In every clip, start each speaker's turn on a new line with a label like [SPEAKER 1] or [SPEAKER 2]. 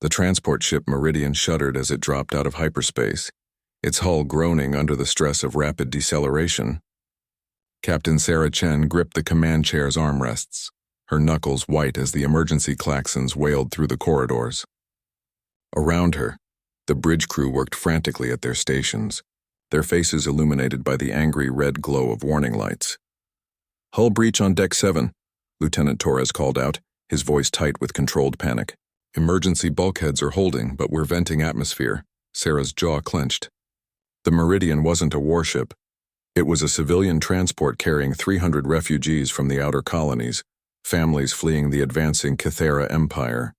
[SPEAKER 1] The transport ship Meridian shuddered as it dropped out of hyperspace, its hull groaning under the stress of rapid deceleration. Captain Sarah Chen gripped the command chair's armrests, her knuckles white as the emergency klaxons wailed through the corridors. Around her, the bridge crew worked frantically at their stations, their faces illuminated by the angry red glow of warning lights. "Hull breach on Deck 7, Lieutenant Torres called out, his voice tight with controlled panic. "Emergency bulkheads are holding, but we're venting atmosphere." Sarah's jaw clenched. The Meridian wasn't a warship. It was a civilian transport carrying 300 refugees from the outer colonies, families fleeing the advancing Kythera Empire.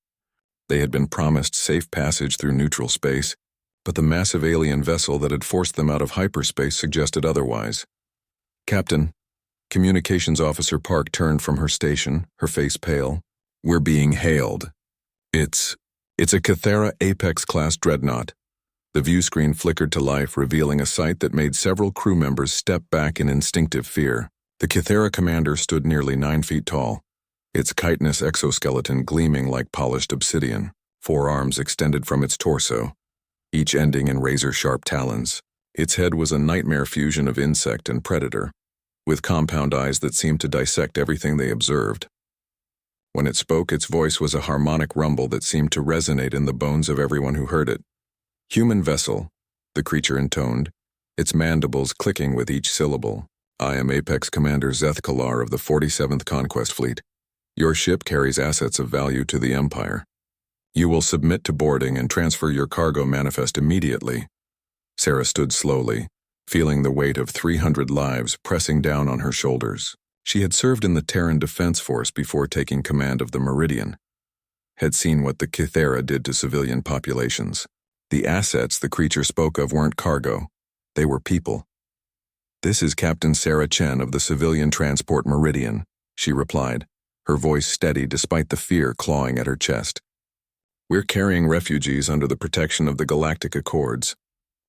[SPEAKER 1] They had been promised safe passage through neutral space, but the massive alien vessel that had forced them out of hyperspace suggested otherwise. "Captain," Communications Officer Park turned from her station, her face pale. "We're being hailed. It's a Kythera Apex-class dreadnought." The view screen flickered to life, revealing a sight that made several crew members step back in instinctive fear. The Kythera commander stood nearly 9 feet tall, its chitinous exoskeleton gleaming like polished obsidian, 4 arms extended from its torso, each ending in razor-sharp talons. Its head was a nightmare fusion of insect and predator, with compound eyes that seemed to dissect everything they observed. When it spoke, its voice was a harmonic rumble that seemed to resonate in the bones of everyone who heard it. "Human vessel," the creature intoned, its mandibles clicking with each syllable. "I am Apex Commander Zeth Kalar of the 47th Conquest Fleet. Your ship carries assets of value to the Empire. You will submit to boarding and transfer your cargo manifest immediately." Sarah stood slowly, feeling the weight of 300 lives pressing down on her shoulders. She had served in the Terran Defense Force before taking command of the Meridian, had seen what the Kythera did to civilian populations. The assets the creature spoke of weren't cargo, they were people. "This is Captain Sarah Chen of the civilian transport Meridian," she replied, her voice steady despite the fear clawing at her chest. "We're carrying refugees under the protection of the Galactic Accords.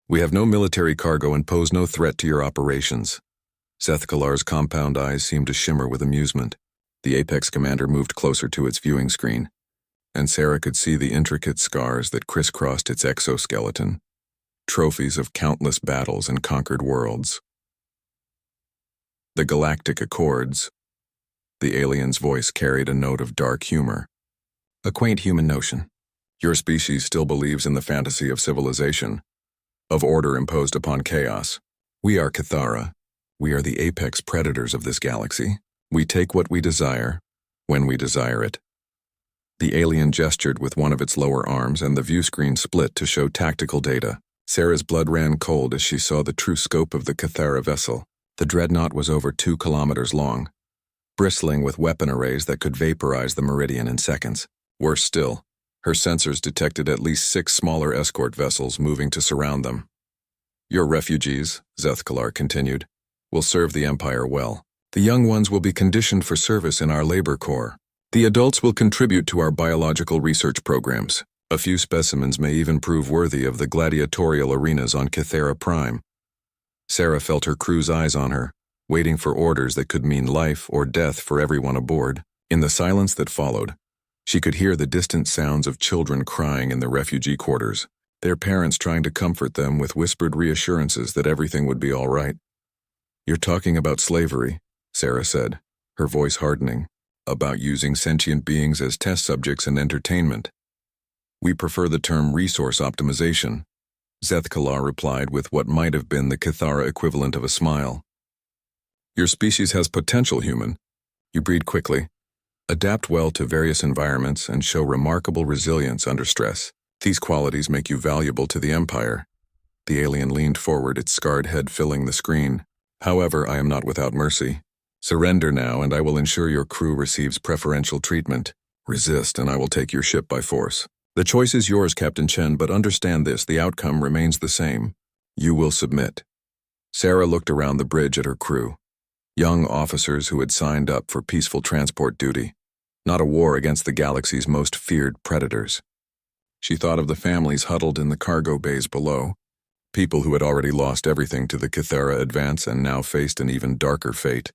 [SPEAKER 1] We have no military cargo and pose no threat to your operations." Zeth Kalar's compound eyes seemed to shimmer with amusement. The Apex commander moved closer to its viewing screen, and Sarah could see the intricate scars that crisscrossed its exoskeleton, trophies of countless battles and conquered worlds. "The Galactic Accords." The alien's voice carried a note of dark humor. "A quaint human notion. Your species still believes in the fantasy of civilization, of order imposed upon chaos. We are Kythera. We are the apex predators of this galaxy. We take what we desire, when we desire it." The alien gestured with one of its lower arms, and the view screen split to show tactical data. Sarah's blood ran cold as she saw the true scope of the Kythera vessel. The dreadnought was over 2 kilometers long, bristling with weapon arrays that could vaporize the Meridian in seconds. Worse still, her sensors detected at least 6 smaller escort vessels moving to surround them. "Your refugees," Zeth Kalar continued, "will serve the Empire well. The young ones will be conditioned for service in our labor corps. The adults will contribute to our biological research programs. A few specimens may even prove worthy of the gladiatorial arenas on Kythera Prime." Sarah felt her crew's eyes on her, waiting for orders that could mean life or death for everyone aboard. In the silence that followed, she could hear the distant sounds of children crying in the refugee quarters, their parents trying to comfort them with whispered reassurances that everything would be all right. "You're talking about slavery," Sarah said, her voice hardening. "About using sentient beings as test subjects and entertainment." "We prefer the term resource optimization," Zeth Kalar replied with what might have been the Kythera equivalent of a smile. "Your species has potential, human. You breed quickly, adapt well to various environments, and show remarkable resilience under stress. These qualities make you valuable to the Empire." The alien leaned forward, its scarred head filling the screen. "However, I am not without mercy. Surrender now, and I will ensure your crew receives preferential treatment. Resist, and I will take your ship by force. The choice is yours, Captain Chen, but understand this, the outcome remains the same. You will submit." Sarah looked around the bridge at her crew. Young officers who had signed up for peaceful transport duty, not a war against the galaxy's most feared predators. She thought of the families huddled in the cargo bays below, people who had already lost everything to the Kythera advance and now faced an even darker fate.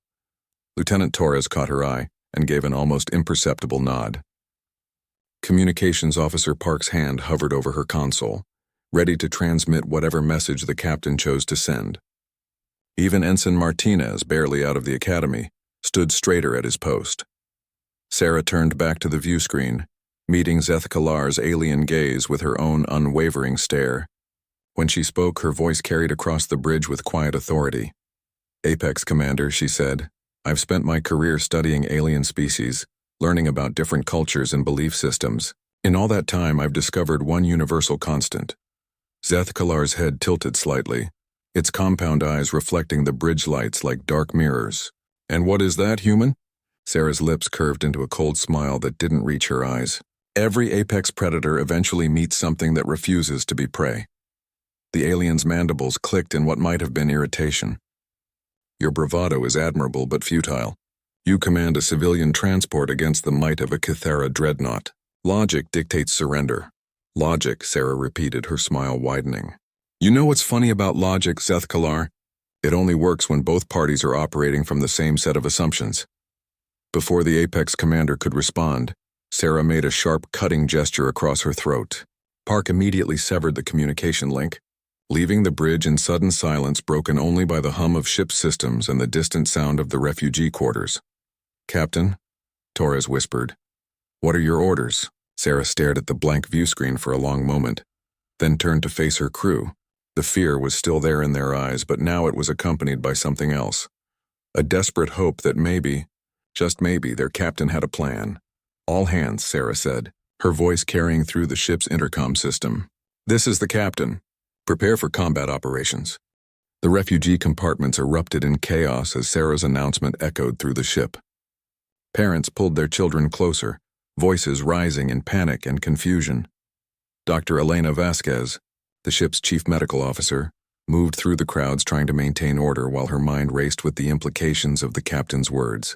[SPEAKER 1] Lieutenant Torres caught her eye and gave an almost imperceptible nod. Communications Officer Park's hand hovered over her console, ready to transmit whatever message the captain chose to send. Even Ensign Martinez, barely out of the academy, stood straighter at his post. Sarah turned back to the view screen, meeting Zeth Kalar's alien gaze with her own unwavering stare. When she spoke, her voice carried across the bridge with quiet authority. "Apex Commander," she said, "I've spent my career studying alien species, learning about different cultures and belief systems. In all that time, I've discovered one universal constant." Zeth Kalar's head tilted slightly, its compound eyes reflecting the bridge lights like dark mirrors. "And what is that, human?" Sarah's lips curved into a cold smile that didn't reach her eyes. "Every apex predator eventually meets something that refuses to be prey." The alien's mandibles clicked in what might have been irritation. "Your bravado is admirable but futile. You command a civilian transport against the might of a Kythera dreadnought. Logic dictates surrender." "Logic," Sarah repeated, her smile widening. "You know what's funny about logic, Zeth Kalar? It only works when both parties are operating from the same set of assumptions." Before the Apex Commander could respond, Sarah made a sharp, cutting gesture across her throat. Park immediately severed the communication link, leaving the bridge in sudden silence broken only by the hum of ship systems and the distant sound of the refugee quarters. "Captain," Torres whispered. "What are your orders?" Sarah stared at the blank view screen for a long moment, then turned to face her crew. The fear was still there in their eyes, but now it was accompanied by something else. A desperate hope that maybe, just maybe, their captain had a plan. "All hands," Sarah said, her voice carrying through the ship's intercom system. "This is the captain. Prepare for combat operations." The refugee compartments erupted in chaos as Sarah's announcement echoed through the ship. Parents pulled their children closer, voices rising in panic and confusion. Dr. Elena Vasquez, the ship's chief medical officer, moved through the crowds trying to maintain order while her mind raced with the implications of the captain's words.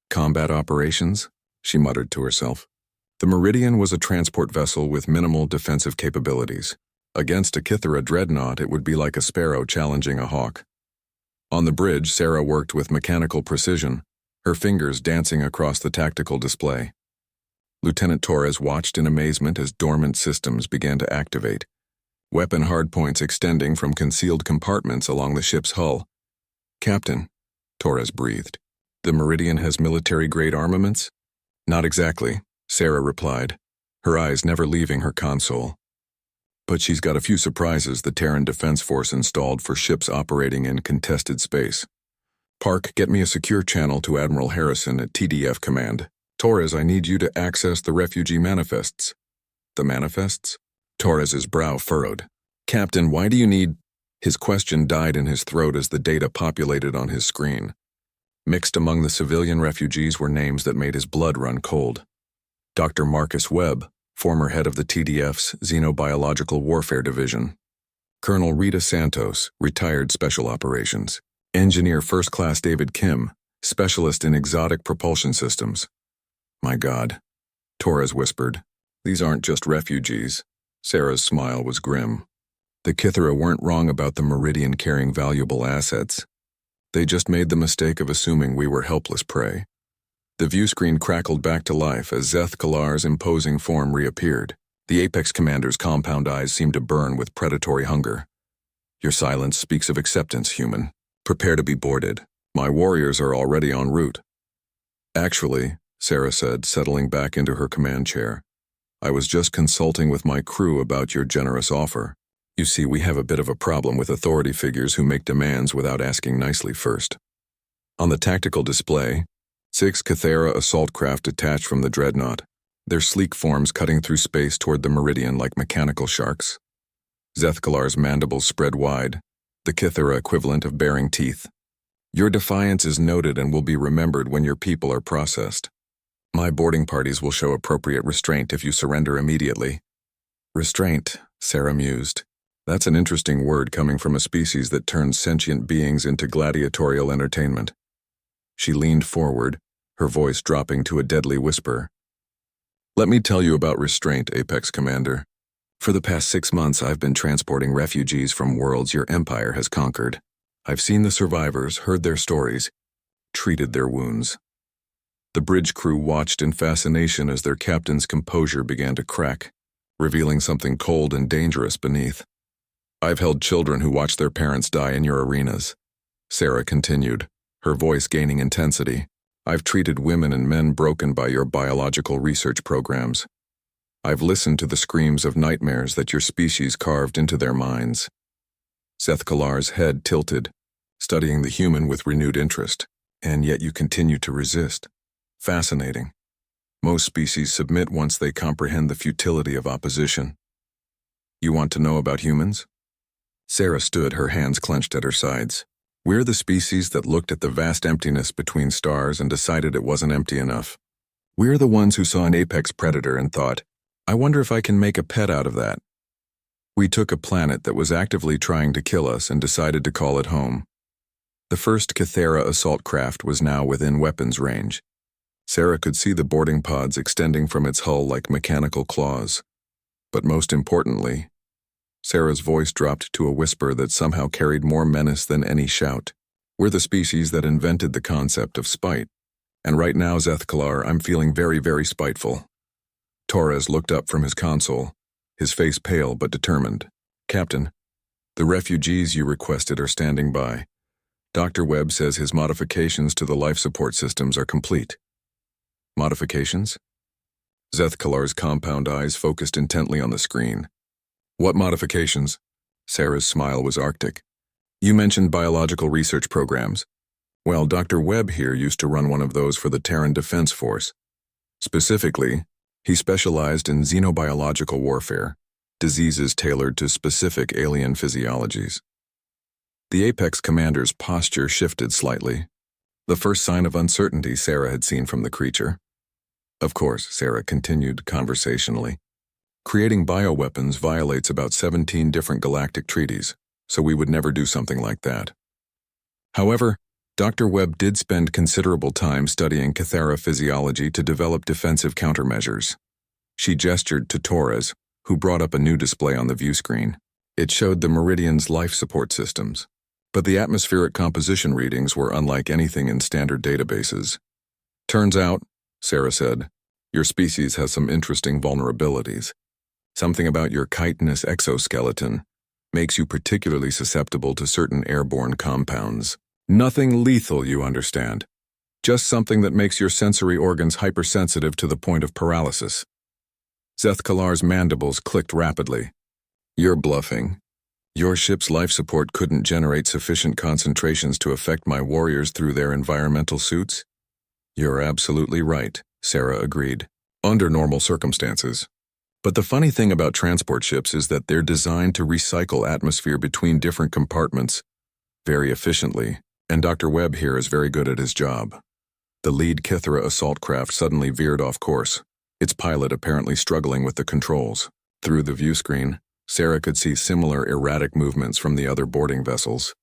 [SPEAKER 1] "Combat operations?" she muttered to herself. The Meridian was a transport vessel with minimal defensive capabilities. Against a Kythera dreadnought, it would be like a sparrow challenging a hawk. On the bridge, Sarah worked with mechanical precision, her fingers dancing across the tactical display. Lieutenant Torres watched in amazement as dormant systems began to activate, weapon hardpoints extending from concealed compartments along the ship's hull. "Captain," Torres breathed, "the Meridian has military-grade armaments?" "Not exactly," Sarah replied, her eyes never leaving her console. "But she's got a few surprises the Terran Defense Force installed for ships operating in contested space. Park, get me a secure channel to Admiral Harrison at TDF Command. Torres, I need you to access the refugee manifests." "The manifests?" Torres's brow furrowed. "Captain, why do you need—" His question died in his throat as the data populated on his screen. Mixed among the civilian refugees were names that made his blood run cold. Dr. Marcus Webb, former head of the TDF's Xenobiological Warfare Division. Colonel Rita Santos, retired Special Operations. Engineer First Class David Kim, specialist in exotic propulsion systems. "My God," Torres whispered. "These aren't just refugees." Sarah's smile was grim. The Kythera weren't wrong about the Meridian carrying valuable assets. They just made the mistake of assuming we were helpless prey. The view screen crackled back to life as Zeth Kalar's imposing form reappeared. The Apex Commander's compound eyes seemed to burn with predatory hunger. "Your silence speaks of acceptance, human. Prepare to be boarded. My warriors are already en route." "Actually," Sarah said, settling back into her command chair, "I was just consulting with my crew about your generous offer. You see, we have a bit of a problem with authority figures who make demands without asking nicely first." On the tactical display, 6 Kythera assault craft detached from the dreadnought, their sleek forms cutting through space toward the Meridian like mechanical sharks. Zeth Kalar's mandibles spread wide, the Kythera equivalent of baring teeth. "Your defiance is noted and will be remembered when your people are processed. My boarding parties will show appropriate restraint if you surrender immediately." "Restraint," Sarah mused. "That's an interesting word coming from a species that turns sentient beings into gladiatorial entertainment." She leaned forward, her voice dropping to a deadly whisper. "Let me tell you about restraint, Apex Commander. For the past 6 months, I've been transporting refugees from worlds your empire has conquered. I've seen the survivors, heard their stories, treated their wounds. The bridge crew watched in fascination as their captain's composure began to crack, revealing something cold and dangerous beneath. "I've held children who watched their parents die in your arenas," Sarah continued, her voice gaining intensity. "I've treated women and men broken by your biological research programs. I've listened to the screams of nightmares that your species carved into their minds." Zethkalar's head tilted, studying the human with renewed interest. "And yet you continue to resist. Fascinating. Most species submit once they comprehend the futility of opposition. You want to know about humans?" Sarah stood, her hands clenched at her sides. "We're the species that looked at the vast emptiness between stars and decided it wasn't empty enough. We're the ones who saw an apex predator and thought, I wonder if I can make a pet out of that. We took a planet that was actively trying to kill us and decided to call it home." The first Kythera assault craft was now within weapons range. Sarah could see the boarding pods extending from its hull like mechanical claws. But most importantly, Sarah's voice dropped to a whisper that somehow carried more menace than any shout. "We're the species that invented the concept of spite. And right now, Zethkalar, I'm feeling very, very spiteful." Torres looked up from his console, his face pale but determined. "Captain, the refugees you requested are standing by. Dr. Webb says his modifications to the life support systems are complete." "Modifications?" Zethkalar's compound eyes focused intently on the screen. "What modifications?" Sarah's smile was arctic. "You mentioned biological research programs. Well, Dr. Webb here used to run one of those for the Terran Defense Force. Specifically, he specialized in xenobiological warfare, diseases tailored to specific alien physiologies." The Apex commander's posture shifted slightly, the first sign of uncertainty Sarah had seen from the creature. "Of course," Sarah continued conversationally, "creating bioweapons violates about 17 different galactic treaties, so we would never do something like that. However, Dr. Webb did spend considerable time studying Kythera physiology to develop defensive countermeasures." She gestured to Torres, who brought up a new display on the view screen. It showed the Meridian's life support systems, but the atmospheric composition readings were unlike anything in standard databases. "Turns out," Sarah said, "your species has some interesting vulnerabilities. Something about your chitinous exoskeleton makes you particularly susceptible to certain airborne compounds. Nothing lethal, you understand. Just something that makes your sensory organs hypersensitive to the point of paralysis." Zethkalar's mandibles clicked rapidly. "You're bluffing. Your ship's life support couldn't generate sufficient concentrations to affect my warriors through their environmental suits?" "You're absolutely right," Sarah agreed. "Under normal circumstances. But the funny thing about transport ships is that they're designed to recycle atmosphere between different compartments very efficiently, and Dr. Webb here is very good at his job." The lead Kythera assault craft suddenly veered off course, its pilot apparently struggling with the controls. Through the view screen, Sarah could see similar erratic movements from the other boarding vessels.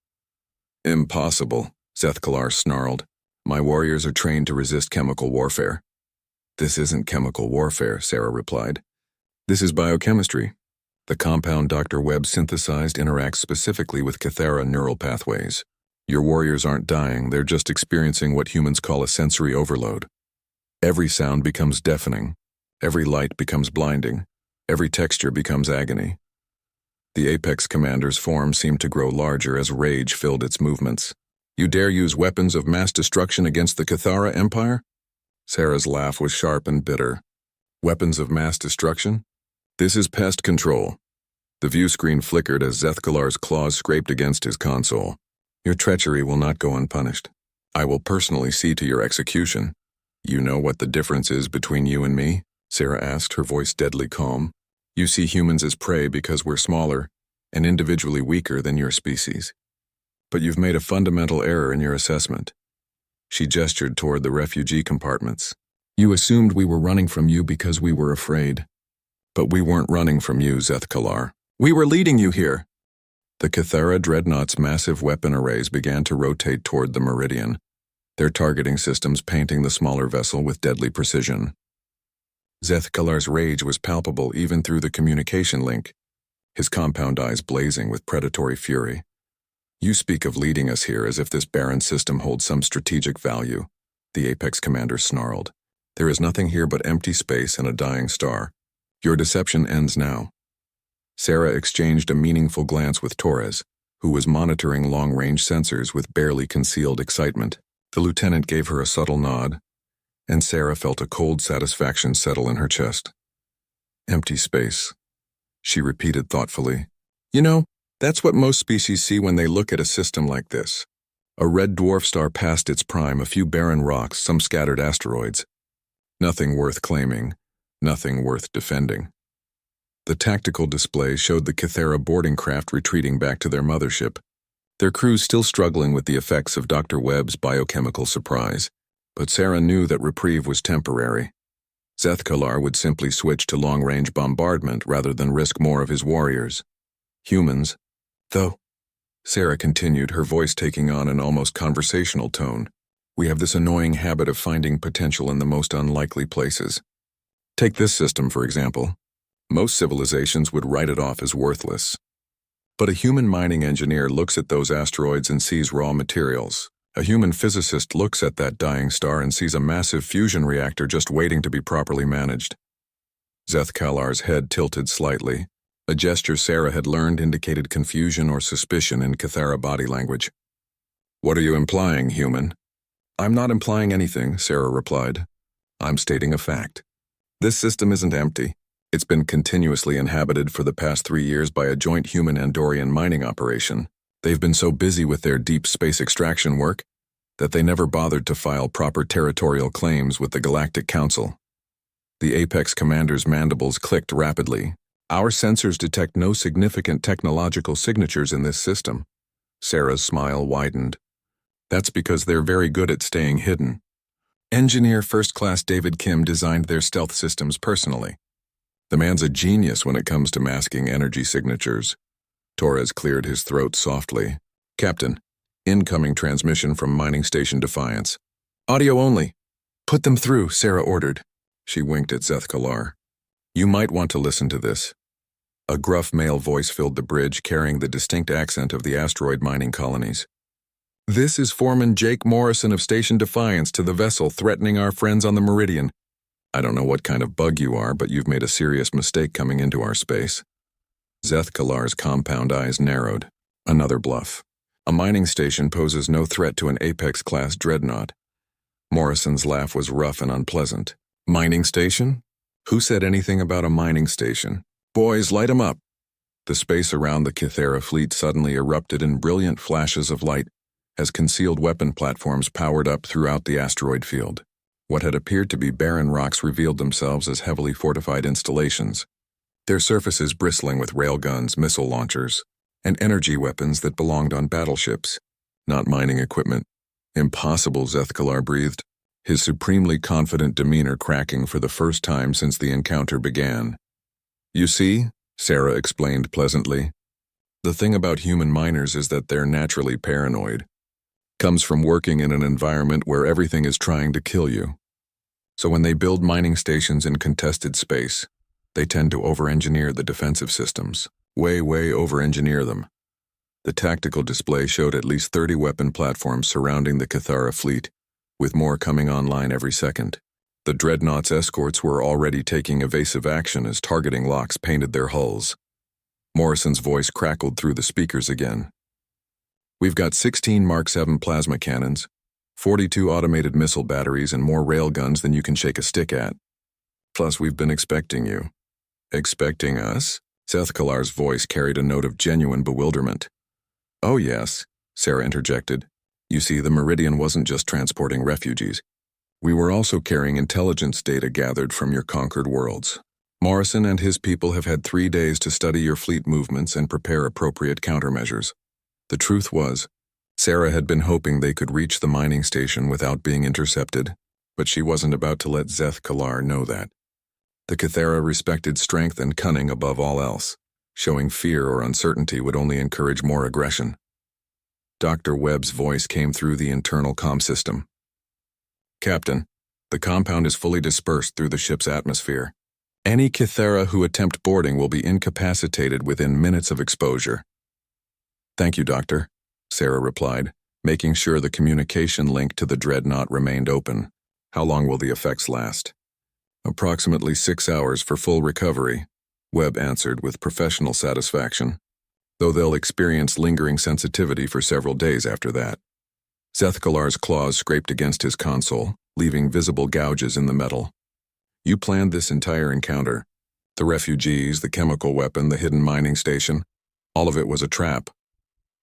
[SPEAKER 1] "Impossible," Zethkalar snarled. "My warriors are trained to resist chemical warfare." "This isn't chemical warfare," Sarah replied. "This is biochemistry. The compound Dr. Webb synthesized interacts specifically with Kythera neural pathways. Your warriors aren't dying, they're just experiencing what humans call a sensory overload. Every sound becomes deafening. Every light becomes blinding. Every texture becomes agony." The Apex commander's form seemed to grow larger as rage filled its movements. "You dare use weapons of mass destruction against the Kythera Empire?" Sarah's laugh was sharp and bitter. "Weapons of mass destruction? This is pest control." The view screen flickered as Zethkalar's claws scraped against his console. "Your treachery will not go unpunished. I will personally see to your execution." "You know what the difference is between you and me?" Sarah asked, her voice deadly calm. "You see humans as prey because we're smaller and individually weaker than your species. But you've made a fundamental error in your assessment." She gestured toward the refugee compartments. "You assumed we were running from you because we were afraid. But we weren't running from you, Zethkalar. We were leading you here." The Kythera dreadnought's massive weapon arrays began to rotate toward the Meridian, their targeting systems painting the smaller vessel with deadly precision. Zethkalar's rage was palpable even through the communication link, his compound eyes blazing with predatory fury. "You speak of leading us here as if this barren system holds some strategic value. the Apex commander snarled. "There is nothing here but empty space and a dying star. Your deception ends now." Sarah exchanged a meaningful glance with Torres, who was monitoring long-range sensors with barely concealed excitement. The lieutenant gave her a subtle nod, and Sarah felt a cold satisfaction settle in her chest. "Empty space," she repeated thoughtfully. "You know, that's what most species see when they look at a system like this. A red dwarf star past its prime, a few barren rocks, some scattered asteroids. Nothing worth claiming, nothing worth defending." The tactical display showed the Kythera boarding craft retreating back to their mothership, their crews still struggling with the effects of Dr. Webb's biochemical surprise. But Sarah knew that reprieve was temporary. Zethkalar would simply switch to long-range bombardment rather than risk more of his warriors. Humans, though, Sarah continued, her voice taking on an almost conversational tone, "we have this annoying habit of finding potential in the most unlikely places. Take this system, for example. Most civilizations would write it off as worthless. But a human mining engineer looks at those asteroids and sees raw materials. A human physicist looks at that dying star and sees a massive fusion reactor just waiting to be properly managed." Zethkalar's head tilted slightly. A gesture Sarah had learned indicated confusion or suspicion in Kythera body language. "What are you implying, human?" "I'm not implying anything," Sarah replied. "I'm stating a fact. This system isn't empty. It's been continuously inhabited for the past 3 years by a joint human-Andorian mining operation. They've been so busy with their deep space extraction work that they never bothered to file proper territorial claims with the Galactic Council." The Apex commander's mandibles clicked rapidly. "Our sensors detect no significant technological signatures in this system." Sarah's smile widened. "That's because they're very good at staying hidden. Engineer First Class David Kim designed their stealth systems personally. The man's a genius when it comes to masking energy signatures." Torres cleared his throat softly. "Captain, incoming transmission from Mining Station Defiance. Audio only." "Put them through," Sarah ordered. She winked at Zethkalar. "You might want to listen to this." A gruff male voice filled the bridge, carrying the distinct accent of the asteroid mining colonies. "This is Foreman Jake Morrison of Station Defiance to the vessel threatening our friends on the Meridian. I don't know what kind of bug you are, but you've made a serious mistake coming into our space." Zethkalar's compound eyes narrowed. Another bluff. "A mining station poses no threat to an Apex-class dreadnought." Morrison's laugh was rough and unpleasant. "Mining station? Who said anything about a mining station? Boys, light 'em up." The space around the Kythera fleet suddenly erupted in brilliant flashes of light as concealed weapon platforms powered up throughout the asteroid field. What had appeared to be barren rocks revealed themselves as heavily fortified installations, their surfaces bristling with railguns, missile launchers, and energy weapons that belonged on battleships, not mining equipment. "Impossible," Zethkalar breathed, his supremely confident demeanor cracking for the first time since the encounter began. "You see," Sarah explained pleasantly, "the thing about human miners is that they're naturally paranoid. Comes from working in an environment where everything is trying to kill you. So when they build mining stations in contested space, they tend to over-engineer the defensive systems. Way over-engineer them." The tactical display showed at least 30 weapon platforms surrounding the Kythera fleet, with more coming online every second. The Dreadnought's escorts were already taking evasive action as targeting locks painted their hulls. Morrison's voice crackled through the speakers again. "We've got 16 Mark 7 plasma cannons, 42 automated missile batteries, and more railguns than you can shake a stick at. Plus, we've been expecting you." "Expecting us?" Zethkalar's voice carried a note of genuine bewilderment. "Oh yes," Sarah interjected. "You see, the Meridian wasn't just transporting refugees. We were also carrying intelligence data gathered from your conquered worlds. Morrison and his people have had 3 days to study your fleet movements and prepare appropriate countermeasures." The truth was, Sarah had been hoping they could reach the mining station without being intercepted, but she wasn't about to let Zethkalar know that. The Kythera respected strength and cunning above all else. Showing fear or uncertainty would only encourage more aggression. Dr. Webb's voice came through the internal comm system. "Captain, the compound is fully dispersed through the ship's atmosphere. Any Kythera who attempt boarding will be incapacitated within minutes of exposure." "Thank you, Doctor," Sarah replied, making sure the communication link to the dreadnought remained open. How long will the effects last? Approximately 6 hours for full recovery, Webb answered with professional satisfaction, though they'll experience lingering sensitivity for several days after that. Zethkalar's claws scraped against his console, leaving visible gouges in the metal. You planned this entire encounter. The refugees, the chemical weapon, the hidden mining station. All of it was a trap.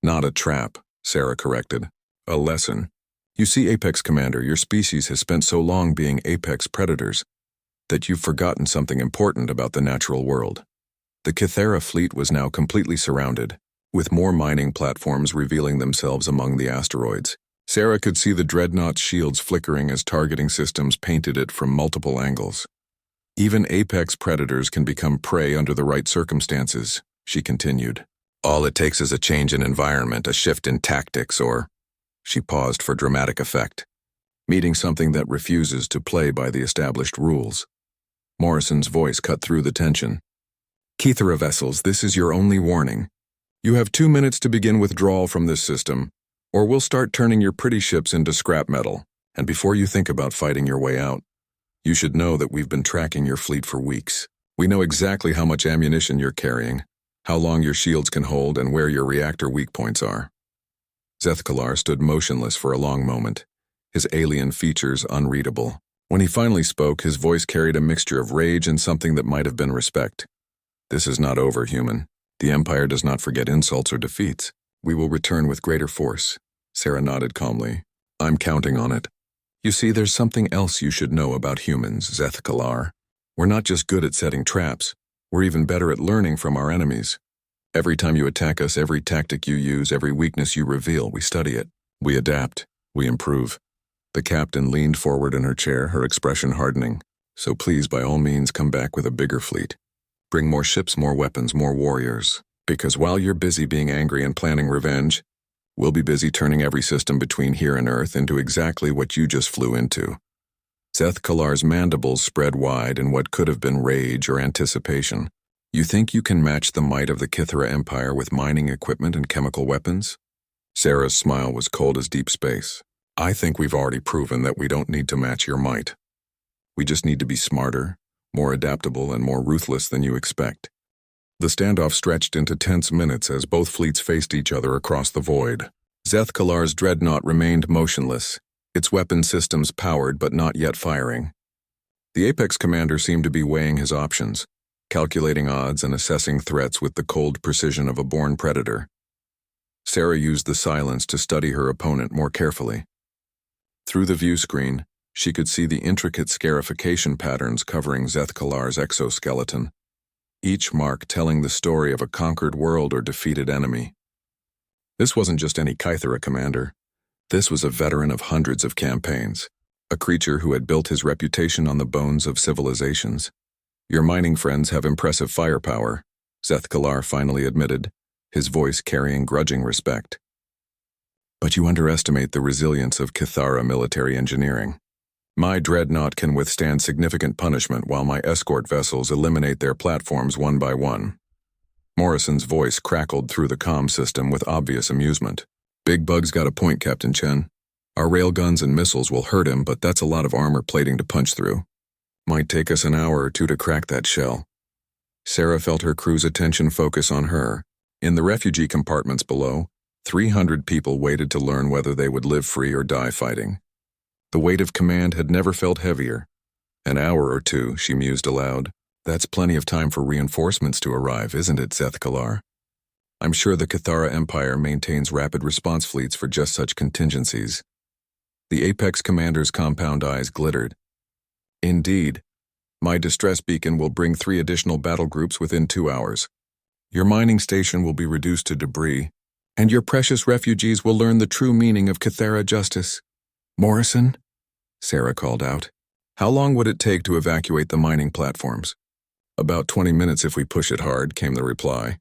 [SPEAKER 1] Not a trap, Sarah corrected. A lesson. You see, Apex Commander, your species has spent so long being apex predators that you've forgotten something important about the natural world. The Kythera fleet was now completely surrounded, with more mining platforms revealing themselves among the asteroids. Sarah could see the dreadnought's shields flickering as targeting systems painted it from multiple angles. Even apex predators can become prey under the right circumstances, she continued. All it takes is a change in environment, a shift in tactics, or... She paused for dramatic effect, meeting something that refuses to play by the established rules. Morrison's voice cut through the tension. Kythera vessels, this is your only warning. You have 2 minutes to begin withdrawal from this system, or we'll start turning your pretty ships into scrap metal, and before you think about fighting your way out, you should know that we've been tracking your fleet for weeks. We know exactly how much ammunition you're carrying, how long your shields can hold, and where your reactor weak points are. Zethkalar stood motionless for a long moment, his alien features unreadable. When he finally spoke, his voice carried a mixture of rage and something that might have been respect. This is not over, human. The Empire does not forget insults or defeats. We will return with greater force. Sarah nodded calmly. I'm counting on it. You see, there's something else you should know about humans, Zethkalar. We're not just good at setting traps. We're even better at learning from our enemies. Every time you attack us, every tactic you use, every weakness you reveal, we study it. We adapt. We improve. The captain leaned forward in her chair, her expression hardening. So please, by all means, come back with a bigger fleet. Bring more ships, more weapons, more warriors. Because while you're busy being angry and planning revenge, we'll be busy turning every system between here and Earth into exactly what you just flew into. Zethkalar's mandibles spread wide in what could have been rage or anticipation. You think you can match the might of the Kythera Empire with mining equipment and chemical weapons? Sarah's smile was cold as deep space. I think we've already proven that we don't need to match your might. We just need to be smarter, more adaptable, and more ruthless than you expect. The standoff stretched into tense minutes as both fleets faced each other across the void. Zethkalar's dreadnought remained motionless, its weapon systems powered but not yet firing. The Apex Commander seemed to be weighing his options, calculating odds and assessing threats with the cold precision of a born predator. Sarah used the silence to study her opponent more carefully. Through the view screen, she could see the intricate scarification patterns covering Zethkalar's exoskeleton, each mark telling the story of a conquered world or defeated enemy. This wasn't just any Kythera commander. This was a veteran of hundreds of campaigns, a creature who had built his reputation on the bones of civilizations. Your mining friends have impressive firepower, Zethkalar finally admitted, his voice carrying grudging respect. But you underestimate the resilience of Kythera military engineering. My dreadnought can withstand significant punishment while my escort vessels eliminate their platforms one by one. Morrison's voice crackled through the comm system with obvious amusement. Big Bug's got a point, Captain Chen. Our railguns and missiles will hurt him, but that's a lot of armor plating to punch through. Might take us an hour or two to crack that shell. Sarah felt her crew's attention focus on her. In the refugee compartments below, 300 people waited to learn whether they would live free or die fighting. The weight of command had never felt heavier. An hour or two, she mused aloud. That's plenty of time for reinforcements to arrive, isn't it, Zethkalar? I'm sure the Kythera Empire maintains rapid response fleets for just such contingencies. The Apex Commander's compound eyes glittered. Indeed. My distress beacon will bring 3 additional battle groups within 2 hours. Your mining station will be reduced to debris, and your precious refugees will learn the true meaning of Kythera justice. Morrison? Sarah called out. How long would it take to evacuate the mining platforms? About 20 minutes if we push it hard, came the reply.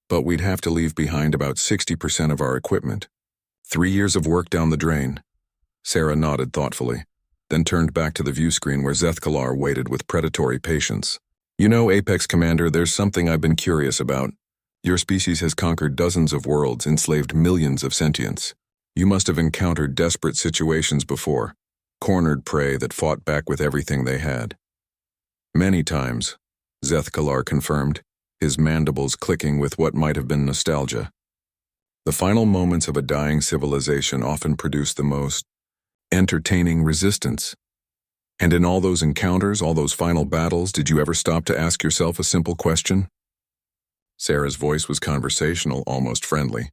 [SPEAKER 1] But we'd have to leave behind about 60% of our equipment. 3 years of work down the drain. Sarah nodded thoughtfully, then turned back to the view screen where Zethkalar waited with predatory patience. You know, Apex Commander, there's something I've been curious about. Your species has conquered dozens of worlds, enslaved millions of sentients. You must have encountered desperate situations before, cornered prey that fought back with everything they had. Many times, Zethkalar confirmed, his mandibles clicking with what might have been nostalgia. The final moments of a dying civilization often produce the most entertaining resistance. And in all those encounters, all those final battles, did you ever stop to ask yourself a simple question? Sarah's voice was conversational, almost friendly.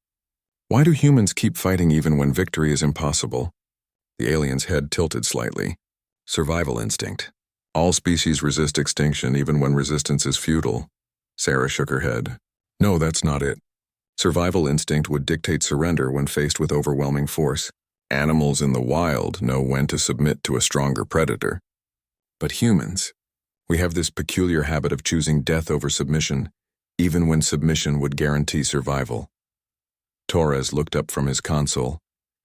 [SPEAKER 1] Why do humans keep fighting even when victory is impossible? The alien's head tilted slightly. Survival instinct. All species resist extinction even when resistance is futile. Sarah shook her head. No, that's not it. Survival instinct would dictate surrender when faced with overwhelming force. Animals in the wild know when to submit to a stronger predator. But humans, we have this peculiar habit of choosing death over submission, even when submission would guarantee survival. Torres looked up from his console,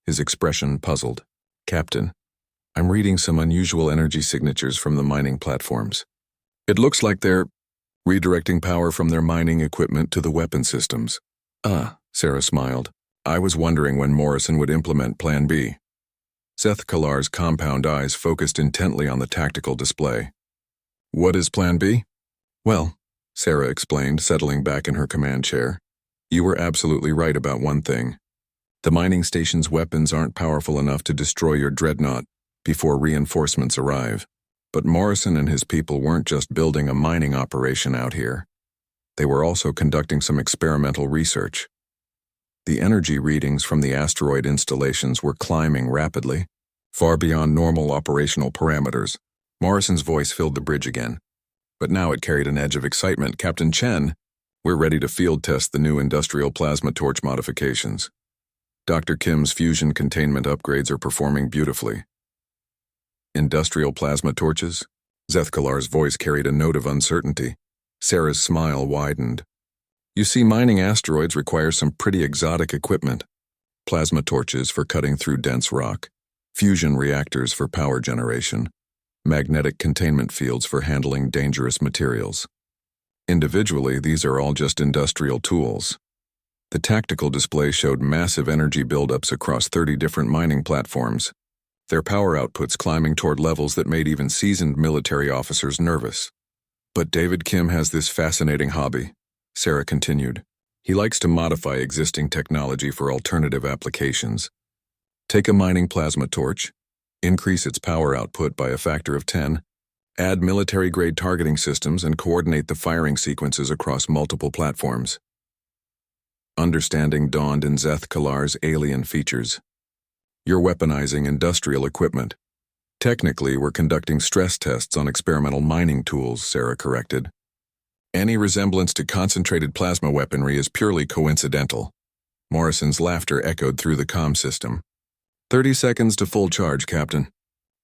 [SPEAKER 1] his expression puzzled. Captain, I'm reading some unusual energy signatures from the mining platforms. It looks like they're redirecting power from their mining equipment to the weapon systems. Ah, Sarah smiled. I was wondering when Morrison would implement Plan B. Zethkalar's compound eyes focused intently on the tactical display. What is Plan B? Well, Sarah explained, settling back in her command chair. You were absolutely right about one thing. The mining station's weapons aren't powerful enough to destroy your dreadnought before reinforcements arrive. But Morrison and his people weren't just building a mining operation out here. They were also conducting some experimental research. The energy readings from the asteroid installations were climbing rapidly, far beyond normal operational parameters. Morrison's voice filled the bridge again. But now it carried an edge of excitement. Captain Chen, we're ready to field test the new industrial plasma torch modifications. Dr. Kim's fusion containment upgrades are performing beautifully. Industrial plasma torches? Zethkalar's voice carried a note of uncertainty. Sarah's smile widened. You see, mining asteroids require some pretty exotic equipment. Plasma torches for cutting through dense rock, fusion reactors for power generation, magnetic containment fields for handling dangerous materials. Individually, these are all just industrial tools. The tactical display showed massive energy buildups across 30 different mining platforms, their power outputs climbing toward levels that made even seasoned military officers nervous. But David Kim has this fascinating hobby, Sarah continued. He likes to modify existing technology for alternative applications. Take a mining plasma torch, increase its power output by a factor of 10, add military-grade targeting systems, and coordinate the firing sequences across multiple platforms. Understanding dawned in Zethkalar's alien features. You're weaponizing industrial equipment. Technically, we're conducting stress tests on experimental mining tools, Sarah corrected. Any resemblance to concentrated plasma weaponry is purely coincidental. Morrison's laughter echoed through the comm system. 30 seconds to full charge, Captain.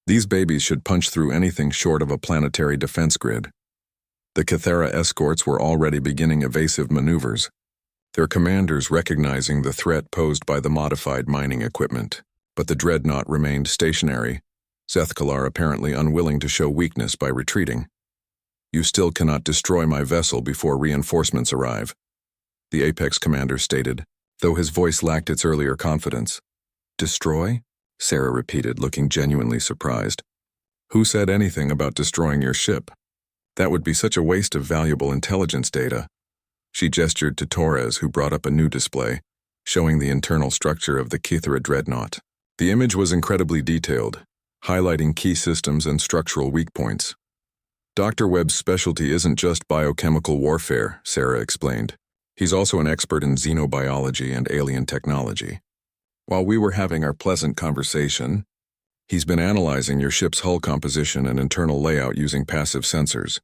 [SPEAKER 1] These babies should punch through anything short of a planetary defense grid. The Cathera escorts were already beginning evasive maneuvers, their commanders recognizing the threat posed by the modified mining equipment. But the dreadnought remained stationary, Zethkalar apparently unwilling to show weakness by retreating. You still cannot destroy my vessel before reinforcements arrive, the Apex commander stated, though his voice lacked its earlier confidence. Destroy? Sarah repeated, looking genuinely surprised. Who said anything about destroying your ship? That would be such a waste of valuable intelligence data. She gestured to Torres, who brought up a new display, showing the internal structure of the Cathera dreadnought. The image was incredibly detailed, highlighting key systems and structural weak points. Dr. Webb's specialty isn't just biochemical warfare, Sarah explained. He's also an expert in xenobiology and alien technology. While we were having our pleasant conversation, he's been analyzing your ship's hull composition and internal layout using passive sensors.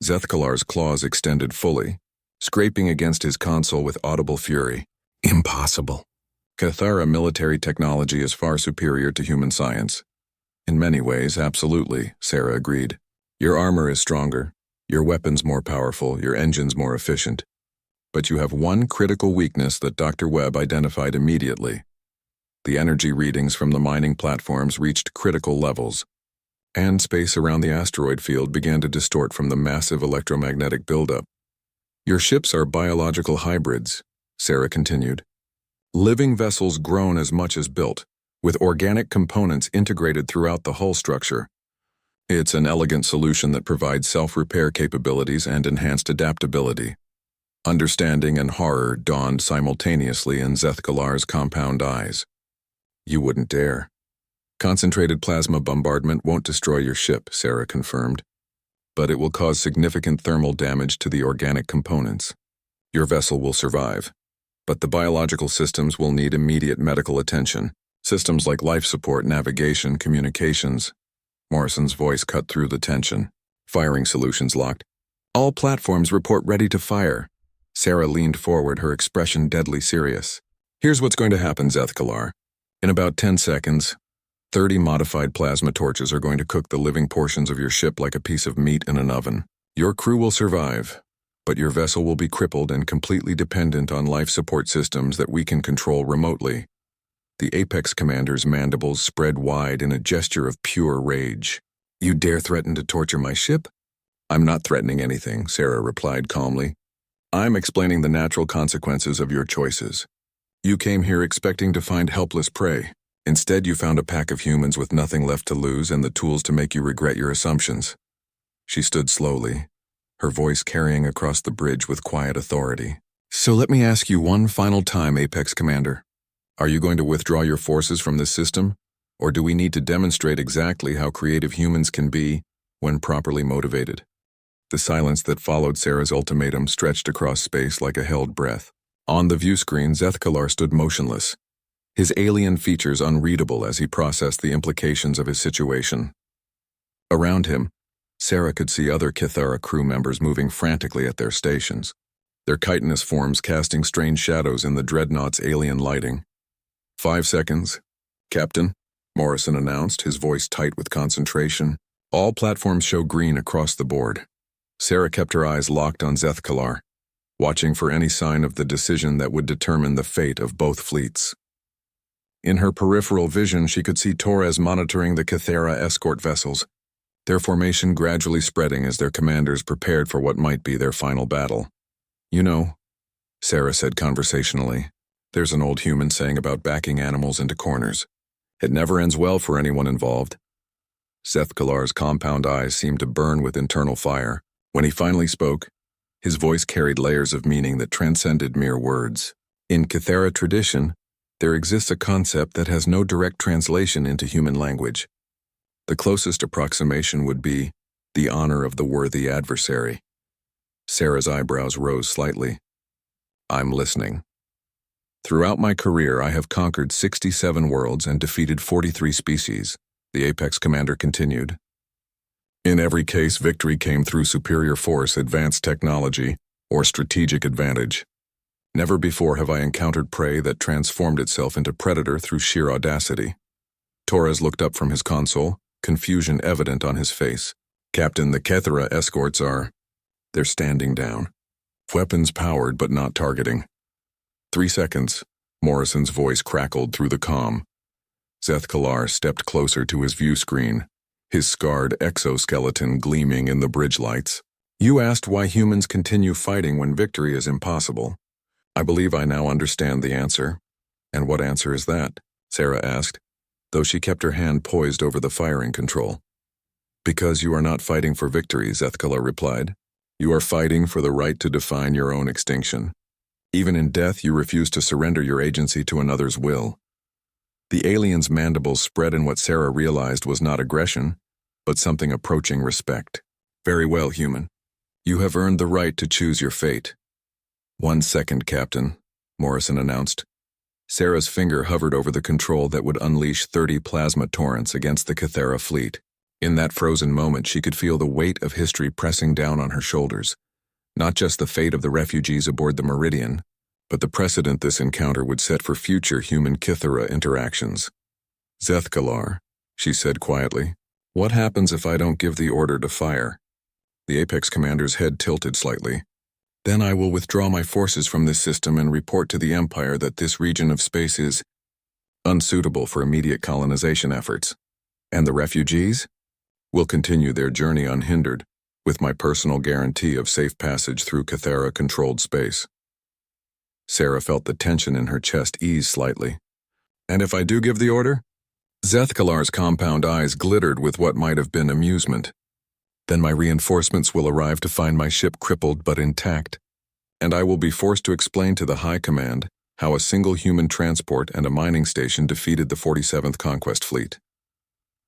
[SPEAKER 1] Zethkalar's claws extended fully, scraping against his console with audible fury. Impossible. Cathara military technology is far superior to human science. In many ways, absolutely, Sarah agreed. Your armor is stronger, your weapons more powerful, your engines more efficient. But you have one critical weakness that Dr. Webb identified immediately. The energy readings from the mining platforms reached critical levels, and space around the asteroid field began to distort from the massive electromagnetic buildup. Your ships are biological hybrids, Sarah continued. Living vessels grown as much as built, with organic components integrated throughout the hull structure. It's an elegant solution that provides self-repair capabilities and enhanced adaptability. Understanding and horror dawned simultaneously in Zethkalar's compound eyes. You wouldn't dare. Concentrated plasma bombardment won't destroy your ship, Sarah confirmed, but it will cause significant thermal damage to the organic components. Your vessel will survive, but the biological systems will need immediate medical attention. Systems like life support, navigation, communications. Morrison's voice cut through the tension. Firing solutions locked. All platforms report ready to fire. Sarah leaned forward, her expression deadly serious. Here's what's going to happen, Zethkalar. In about 10 seconds, 30 modified plasma torches are going to cook the living portions of your ship like a piece of meat in an oven. Your crew will survive, but your vessel will be crippled and completely dependent on life support systems that we can control remotely. The Apex Commander's mandibles spread wide in a gesture of pure rage. You dare threaten to torture my ship? I'm not threatening anything, Sarah replied calmly. I'm explaining the natural consequences of your choices. You came here expecting to find helpless prey. Instead, you found a pack of humans with nothing left to lose and the tools to make you regret your assumptions. She stood slowly, her voice carrying across the bridge with quiet authority. So let me ask you one final time, Apex Commander. Are you going to withdraw your forces from this system, or do we need to demonstrate exactly how creative humans can be when properly motivated? The silence that followed Sarah's ultimatum stretched across space like a held breath. On the view screen, Zethkalar stood motionless, his alien features unreadable as he processed the implications of his situation. Around him, Sarah could see other Kythera crew members moving frantically at their stations, their chitinous forms casting strange shadows in the dreadnought's alien lighting. 5 seconds. Captain, Morrison announced, his voice tight with concentration. All platforms show green across the board. Sarah kept her eyes locked on Zethkalar, watching for any sign of the decision that would determine the fate of both fleets. In her peripheral vision, she could see Torres monitoring the Kythera escort vessels, their formation gradually spreading as their commanders prepared for what might be their final battle. You know, Sarah said conversationally, there's an old human saying about backing animals into corners. It never ends well for anyone involved. Zethkalar's compound eyes seemed to burn with internal fire. When he finally spoke, his voice carried layers of meaning that transcended mere words. In Kythera tradition, there exists a concept that has no direct translation into human language. The closest approximation would be the honor of the worthy adversary. Sarah's eyebrows rose slightly. I'm listening. Throughout my career, I have conquered 67 worlds and defeated 43 species, the Apex Commander continued. In every case, victory came through superior force, advanced technology, or strategic advantage. Never before have I encountered prey that transformed itself into predator through sheer audacity. Torres looked up from his console, confusion evident on his face. Captain, the Kythera escorts are... They're standing down. Weapons powered but not targeting. 3 seconds. Morrison's voice crackled through the comm. Zethkalar stepped closer to his view screen, his scarred exoskeleton gleaming in the bridge lights. You asked why humans continue fighting when victory is impossible. I believe I now understand the answer. And what answer is that? Sarah asked, though she kept her hand poised over the firing control. Because you are not fighting for victory, Zethkalar replied. You are fighting for the right to define your own extinction. Even in death, you refuse to surrender your agency to another's will. The alien's mandibles spread in what Sarah realized was not aggression, but something approaching respect. Very well, human. You have earned the right to choose your fate. 1 second, Captain, Morrison announced. Sarah's finger hovered over the control that would unleash 30 plasma torrents against the Kythera fleet. In that frozen moment, she could feel the weight of history pressing down on her shoulders. Not just the fate of the refugees aboard the Meridian, but the precedent this encounter would set for future human-Kythera interactions. Zethkalar, she said quietly, what happens if I don't give the order to fire? The Apex Commander's head tilted slightly. Then I will withdraw my forces from this system and report to the Empire that this region of space is unsuitable for immediate colonization efforts. And the refugees will continue their journey unhindered, with my personal guarantee of safe passage through Kythera-controlled space. Sarah felt the tension in her chest ease slightly. And if I do give the order? Zethkalar's compound eyes glittered with what might have been amusement. Then my reinforcements will arrive to find my ship crippled but intact, and I will be forced to explain to the High Command how a single human transport and a mining station defeated the 47th Conquest Fleet.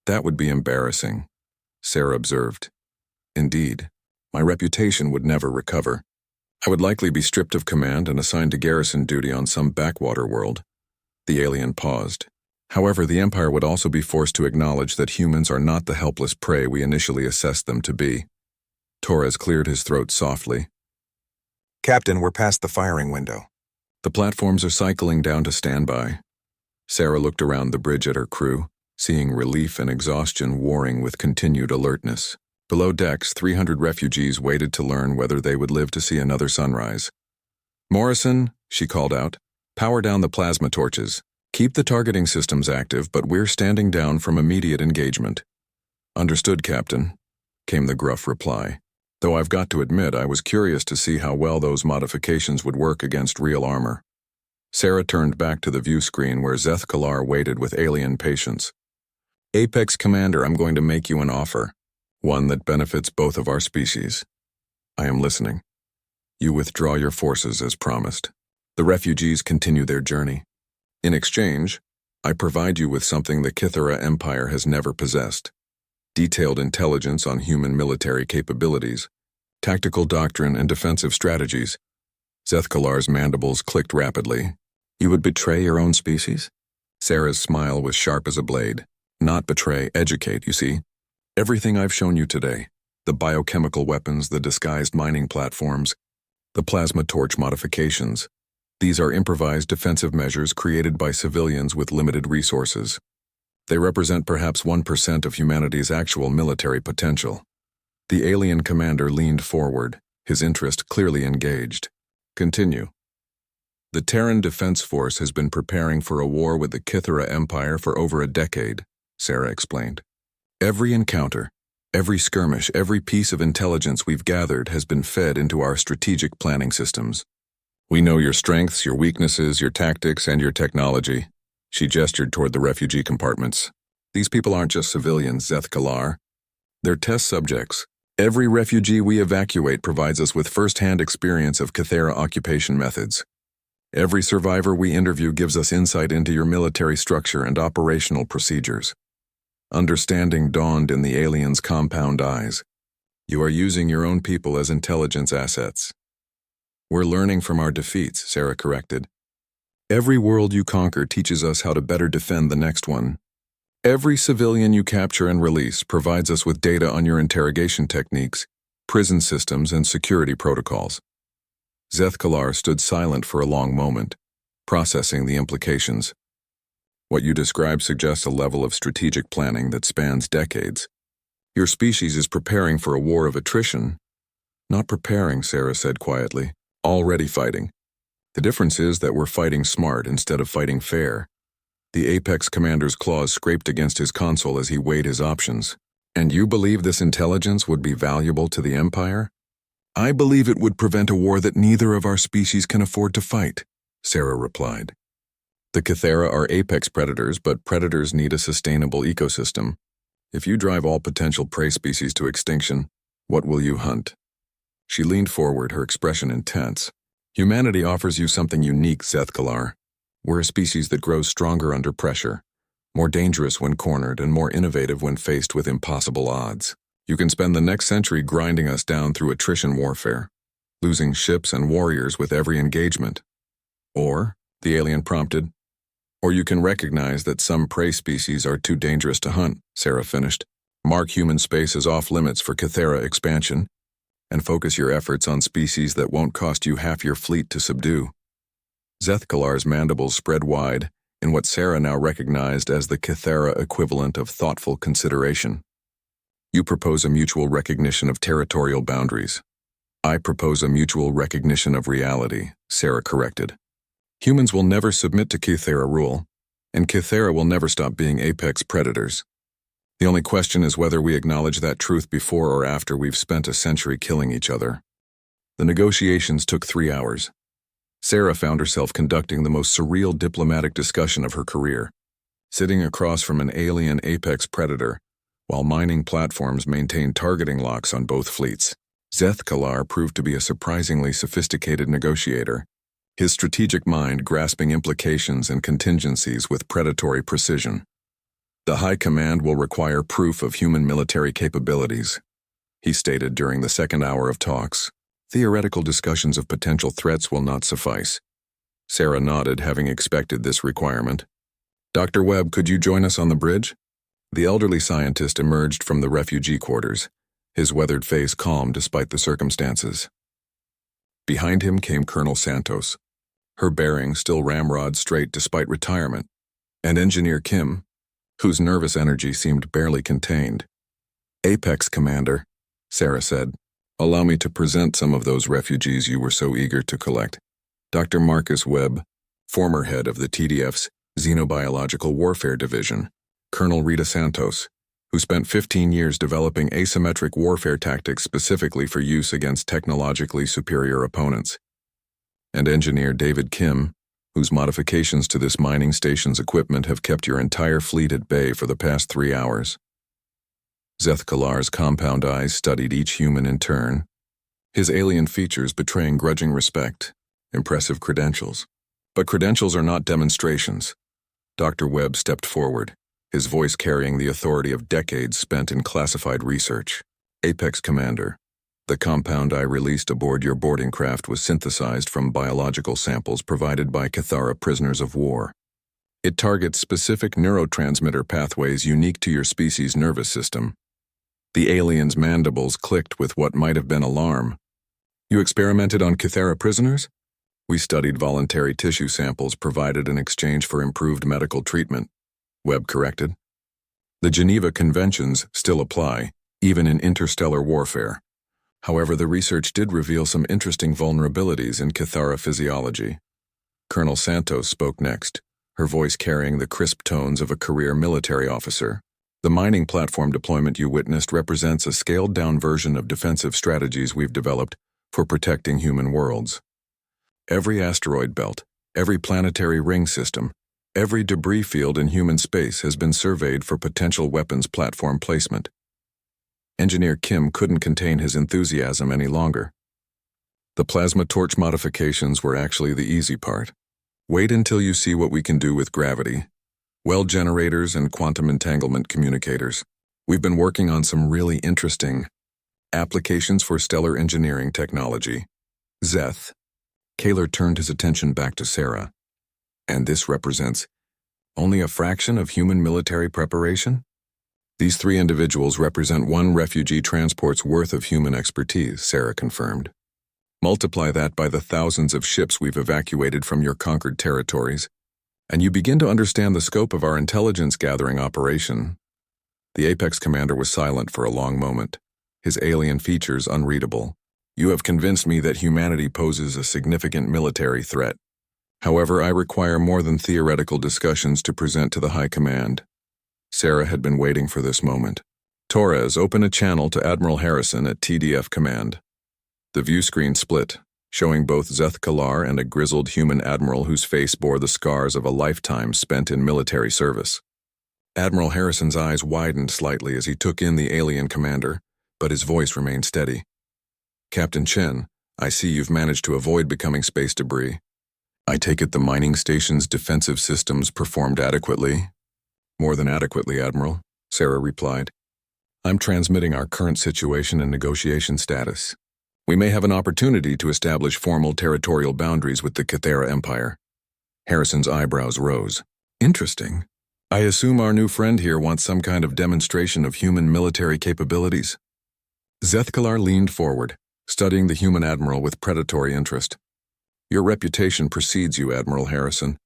[SPEAKER 1] That would be embarrassing, Sarah observed. Indeed, my reputation would never recover. I would likely be stripped of command and assigned to garrison duty on some backwater world. The alien paused. However, the Empire would also be forced to acknowledge that humans are not the helpless prey we initially assessed them to be. Torres cleared his throat softly.
[SPEAKER 2] Captain, we're past the firing window.
[SPEAKER 1] The platforms are cycling down to standby. Sarah looked around the bridge at her crew, seeing relief and exhaustion warring with continued alertness. Below decks, 300 refugees waited to learn whether they would live to see another sunrise. Morrison, she called out, power down the plasma torches. Keep the targeting systems active, but we're standing down from immediate engagement. Understood, Captain, came the gruff reply. Though I've got to admit I was curious to see how well those modifications would work against real armor. Sarah turned back to the view screen where Zethkalar waited with alien patience. Apex Commander, I'm going to make you an offer. One that benefits both of our species. I am listening. You withdraw your forces as promised. The refugees continue their journey. In exchange, I provide you with something the Kythera Empire has never possessed. Detailed intelligence on human military capabilities, tactical doctrine and defensive strategies. Zethkalar's mandibles clicked rapidly. You would betray your own species? Sarah's smile was sharp as a blade. Not betray, educate, you see. Everything I've shown you today, the biochemical weapons, the disguised mining platforms, the plasma torch modifications, these are improvised defensive measures created by civilians with limited resources. They represent perhaps 1% of humanity's actual military potential. The alien commander leaned forward, his interest clearly engaged. Continue. The Terran Defense Force has been preparing for a war with the Kythera Empire for over a decade, Sarah explained. Every encounter, every skirmish, every piece of intelligence we've gathered has been fed into our strategic planning systems. We know your strengths, your weaknesses, your tactics, and your technology. She gestured toward the refugee compartments. These people aren't just civilians, Zethkalar. They're test subjects. Every refugee we evacuate provides us with first-hand experience of Kythera occupation methods. Every survivor we interview gives us insight into your military structure and operational procedures. Understanding dawned in the alien's compound eyes. You are using your own people as intelligence assets. We're learning from our defeats, Sarah corrected. Every world you conquer teaches us how to better defend the next one. Every civilian you capture and release provides us with data on your interrogation techniques, prison systems, and security protocols. Zethkalar stood silent for a long moment, processing the implications. What you describe suggests a level of strategic planning that spans decades. Your species is preparing for a war of attrition. Not preparing, Sarah said quietly. Already fighting. The difference is that we're fighting smart instead of fighting fair. The Apex Commander's claws scraped against his console as he weighed his options. And you believe this intelligence would be valuable to the Empire? I believe it would prevent a war that neither of our species can afford to fight, Sarah replied. The Kythera are apex predators, but predators need a sustainable ecosystem. If you drive all potential prey species to extinction, what will you hunt? She leaned forward, her expression intense. Humanity offers you something unique, Zethkalar. We're a species that grows stronger under pressure, more dangerous when cornered, and more innovative when faced with impossible odds. You can spend the next century grinding us down through attrition warfare, losing ships and warriors with every engagement. Or, the alien prompted, or you can recognize that some prey species are too dangerous to hunt, Sarah finished. Mark human space as off-limits for Kythera expansion, and focus your efforts on species that won't cost you half your fleet to subdue. Zethkalar's mandibles spread wide in what Sarah now recognized as the Kythera equivalent of thoughtful consideration. You propose a mutual recognition of territorial boundaries. I propose a mutual recognition of reality, Sarah corrected. Humans will never submit to Kythera rule, and Kythera will never stop being apex predators. The only question is whether we acknowledge that truth before or after we've spent a century killing each other. The negotiations took 3 hours. Sarah found herself conducting the most surreal diplomatic discussion of her career, sitting across from an alien apex predator, while mining platforms maintained targeting locks on both fleets. Zeth Kalar proved to be a surprisingly sophisticated negotiator, his strategic mind grasping implications and contingencies with predatory precision. "The High Command will require proof of human military capabilities," he stated during the second hour of talks. "Theoretical discussions of potential threats will not suffice." Sarah nodded, having expected this requirement. "Dr. Webb, could you join us on the bridge?" The elderly scientist emerged from the refugee quarters, his weathered face calm despite the circumstances. Behind him came Colonel Santos, her bearing still ramrod straight despite retirement, and Engineer Kim, whose nervous energy seemed barely contained. "Apex Commander," Sarah said, "allow me to present some of those refugees you were so eager to collect. Dr. Marcus Webb, former head of the TDF's Xenobiological Warfare Division; Colonel Rita Santos, who spent 15 years developing asymmetric warfare tactics specifically for use against technologically superior opponents; and Engineer David Kim, whose modifications to this mining station's equipment have kept your entire fleet at bay for the past 3 hours." Zeth Kalar's compound eyes studied each human in turn, his alien features betraying grudging respect. Impressive credentials. But credentials are not demonstrations. Dr. Webb stepped forward, his voice carrying the authority of decades spent in classified research. "Apex Commander, the compound I released aboard your boarding craft was synthesized from biological samples provided by Cathara prisoners of war. It targets specific neurotransmitter pathways unique to your species' nervous system." The alien's mandibles clicked with what might have been alarm. "You experimented on Cathara prisoners?" "We studied voluntary tissue samples provided in exchange for improved medical treatment," Webb corrected. "The Geneva Conventions still apply, even in interstellar warfare. However, the research did reveal some interesting vulnerabilities in Cathara physiology." Colonel Santos spoke next, her voice carrying the crisp tones of a career military officer. "The mining platform deployment you witnessed represents a scaled-down version of defensive strategies we've developed for protecting human worlds. Every asteroid belt, every planetary ring system, every debris field in human space has been surveyed for potential weapons platform placement." Engineer Kim couldn't contain his enthusiasm any longer. "The plasma torch modifications were actually the easy part. Wait until you see what we can do with gravity, well generators, and quantum entanglement communicators. We've been working on some really interesting applications for stellar engineering technology." "Zeth." Kaler turned his attention back to Sarah. "And this represents only a fraction of human military preparation?" "These 3 individuals represent 1 refugee transport's worth of human expertise," Sarah confirmed. "Multiply that by the thousands of ships we've evacuated from your conquered territories, and you begin to understand the scope of our intelligence-gathering operation." The Apex Commander was silent for a long moment, his alien features unreadable. "You have convinced me that humanity poses a significant military threat. However, I require more than theoretical discussions to present to the High Command." Sarah had been waiting for this moment. "Torres, open a channel to Admiral Harrison at TDF Command." The view screen split, showing both Zeth Kalar and a grizzled human admiral whose face bore the scars of a lifetime spent in military service. Admiral Harrison's eyes widened slightly as he took in the alien commander, but his voice remained steady. "Captain Chen, I see you've managed to avoid becoming space debris. I take it the mining station's defensive systems performed adequately?" "More than adequately, Admiral," Sarah replied. "I'm transmitting our current situation and negotiation status. We may have an opportunity to establish formal territorial boundaries with the Cathara Empire." Harrison's eyebrows rose. "Interesting. I assume our new friend here wants some kind of demonstration of human military capabilities?" Zeth Kalar leaned forward, studying the human admiral with predatory interest. "Your reputation precedes you, Admiral Harrison.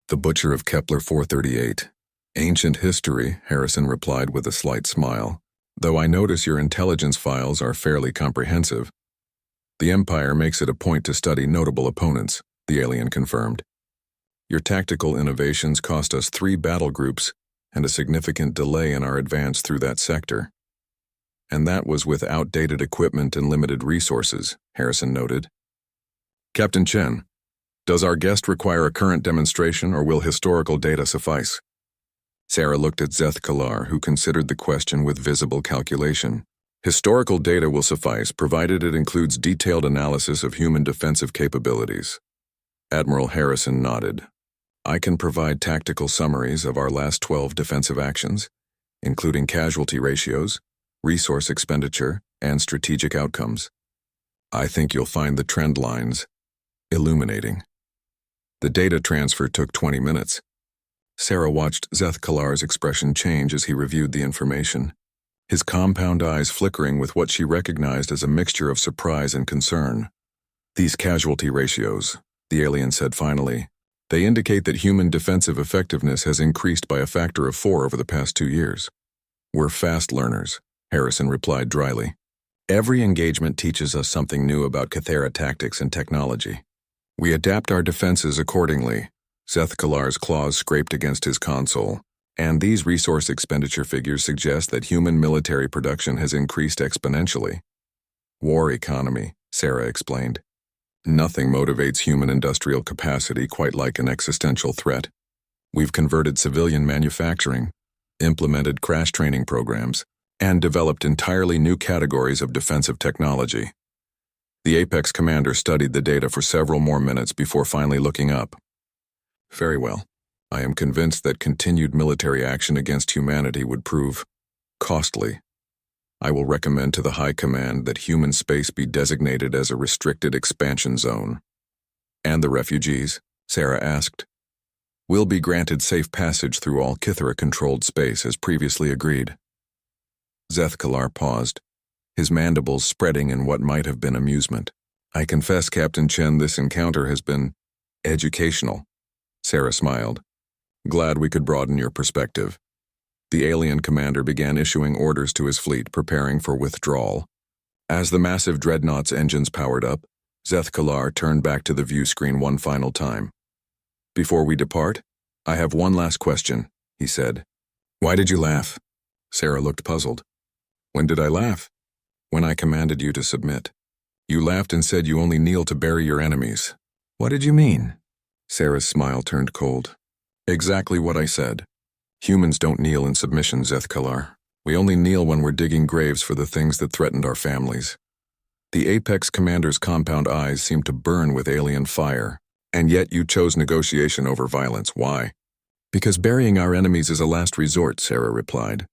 [SPEAKER 1] The butcher of Kepler 438. Ancient history," Harrison replied with a slight smile, "though I notice your intelligence files are fairly comprehensive." "The Empire makes it a point to study notable opponents," the alien confirmed. "Your tactical innovations cost us 3 battle groups and a significant delay in our advance through that sector. And that was with outdated equipment and limited resources," Harrison noted. "Captain Chen, Does our guest require a current demonstration, or will historical data suffice? Sarah looked at Zeth Kalar, who considered the question with visible calculation. Historical data will suffice, provided it includes detailed analysis of human defensive capabilities. Admiral Harrison nodded. I can provide tactical summaries of our last 12 defensive actions, including casualty ratios, resource expenditure, and strategic outcomes. I think you'll find the trend lines illuminating. The data transfer took 20 minutes. Sarah watched Zeth Kalar's expression change as he reviewed the information, his compound eyes flickering with what she recognized as a mixture of surprise and concern. These casualty ratios, the alien said finally, they indicate that human defensive effectiveness has increased by a factor of 4 over the past 2 years. We're fast learners, Harrison replied dryly. Every engagement teaches us something new about Cathera tactics and technology. We adapt our defenses accordingly. Zeth Kalar's claws scraped against his console, and these resource expenditure figures suggest that human military production has increased exponentially. War economy, Sarah explained. Nothing motivates human industrial capacity quite like an existential threat. We've converted civilian manufacturing, implemented crash training programs, and developed entirely new categories of defensive technology. The Apex commander studied the data for several more minutes before finally looking up. Very well. I am convinced that continued military action against humanity would prove costly. I will recommend to the High Command that human space be designated as a restricted expansion zone. And the refugees, Sarah asked, will be granted safe passage through all Kithera-controlled space as previously agreed. Zeth Kalar paused, his mandibles spreading in what might have been amusement. I confess, Captain Chen, this encounter has been educational. Sarah smiled. Glad we could broaden your perspective. The alien commander began issuing orders to his fleet, preparing for withdrawal. As the massive dreadnought's engines powered up, Zeth Kalar turned back to the view screen one final time. Before we depart, I have one last question, he said. Why did you laugh? Sarah looked puzzled. When did I laugh? When I commanded you to submit. You laughed and said you only kneel to bury your enemies. What did you mean? Sarah's smile turned cold. Exactly what I said. Humans don't kneel in submission, Zeth Kalar. We only kneel when we're digging graves for the things that threatened our families. The Apex commander's compound eyes seemed to burn with alien fire, and yet you chose negotiation over violence. Why? Because burying our enemies is a last resort, Sarah replied.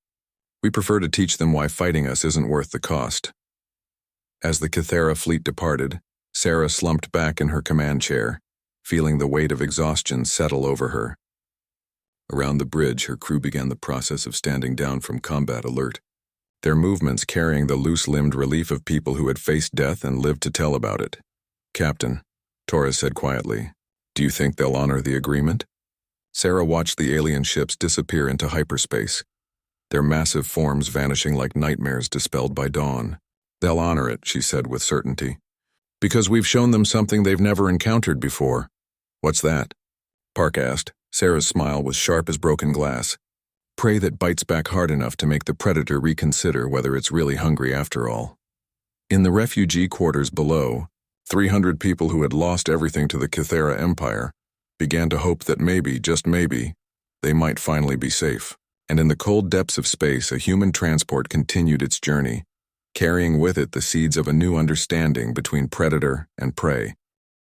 [SPEAKER 1] We prefer to teach them why fighting us isn't worth the cost. As the Cathera fleet departed, Sarah slumped back in her command chair, feeling the weight of exhaustion settle over her. Around the bridge, her crew began the process of standing down from combat alert, their movements carrying the loose-limbed relief of people who had faced death and lived to tell about it. Captain, Torres said quietly, do you think they'll honor the agreement? Sarah watched the alien ships disappear into hyperspace, their massive forms vanishing like nightmares dispelled by dawn. They'll honor it, she said with certainty. Because we've shown them something they've never encountered before. What's that? Park asked. Sarah's smile was sharp as broken glass. Prey that bites back hard enough to make the predator reconsider whether it's really hungry after all. In the refugee quarters below, 300 people who had lost everything to the Cathera Empire began to hope that maybe, just maybe, they might finally be safe. And in the cold depths of space, a human transport continued its journey, carrying with it the seeds of a new understanding between predator and prey.